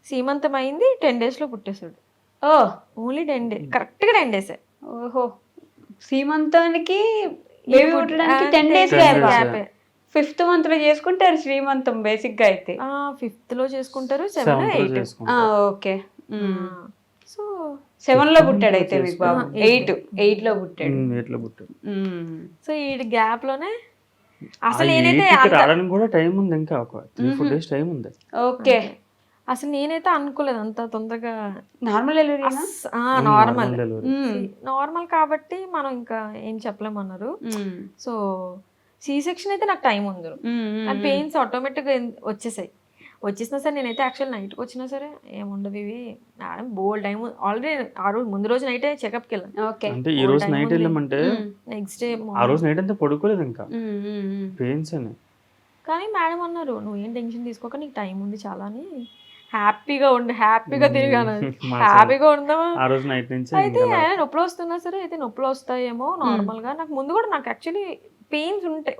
సీమంతం అయింది 10 డేస్లో పుట్టేశాడు. ఓ ఓన్లీ 10 డే, కరెక్ట్గా 10 డేసే. ఓహో శ్రీమంతానికి బేబీ పుట్టడానికి 10 days 10 gap. days. గ్యాపే. 5th month లో చేసుకుంటారు శ్రీమంతం బేసిక్ గా అయితే. 5th లో చేసుకుంటారు, 7, 7th 8. చేసుకుంటారు. ఓకే. సో 7 లో పుట్టాడు అయితే మీకు బాబు. చేసుకుంటారు. 8 లో పుట్టాడు. ఎట్లా పుట్టాడు? సో ఈ గ్యాప్ లోనే అసలు ఆ నేనైతే 8కి రావడానికి కూడా టైం ఉంది, ఇంకా ఒక 3-4 days టైం ఉంది. ఓకే. అసలు నేనైతే అనుకోలేదు అంత తొందరగా. నార్మల్ డెలివరీనా? Normal delivery. నార్మల్ కాబట్టి మనం ఇంకా ఏం చెప్పలేమన్నారు. సో సి సెక్షన్ అయితే నాకు టైం ఉంది, అండ్ పెయిన్స్ ఆటోమేటిక్గా వచ్చేసినా సరే నేనైతే యాక్చువల్ నైట్కి వచ్చినా సరే ఏముండదు ఇవి మేడం బోల్ టైం ఆల్రెడీ ఆ రోజు ముందు రోజు నైటే చెకప్కి వెళ్ళాను. ఓకే. అంటే ఈ రోజు నైట్ వెళ్ళామంటే నెక్స్ట్ డే ఆ రోజు నైట్ అంతా పడుకోలేదు, ఇంకా పెయిన్స్ అని. కానీ మేడం అన్నారు నువ్వేం టెన్షన్ తీసుకోక నీకు టైం ఉంది చాలా అని, హ్యాపీగా ఉండు, హ్యాపీగా తిరిగాను, హ్యాపీగా ఉందామా. ఆ రోజు నైట్ నుంచి అయితే ఆయన నొప్పులు వస్తున్నా సరే అయితే నొప్పులు వస్తాయేమో నార్మల్గా. నాకు ముందు కూడా నాకు యాక్చువల్లీ పెయిన్స్ ఉంటాయి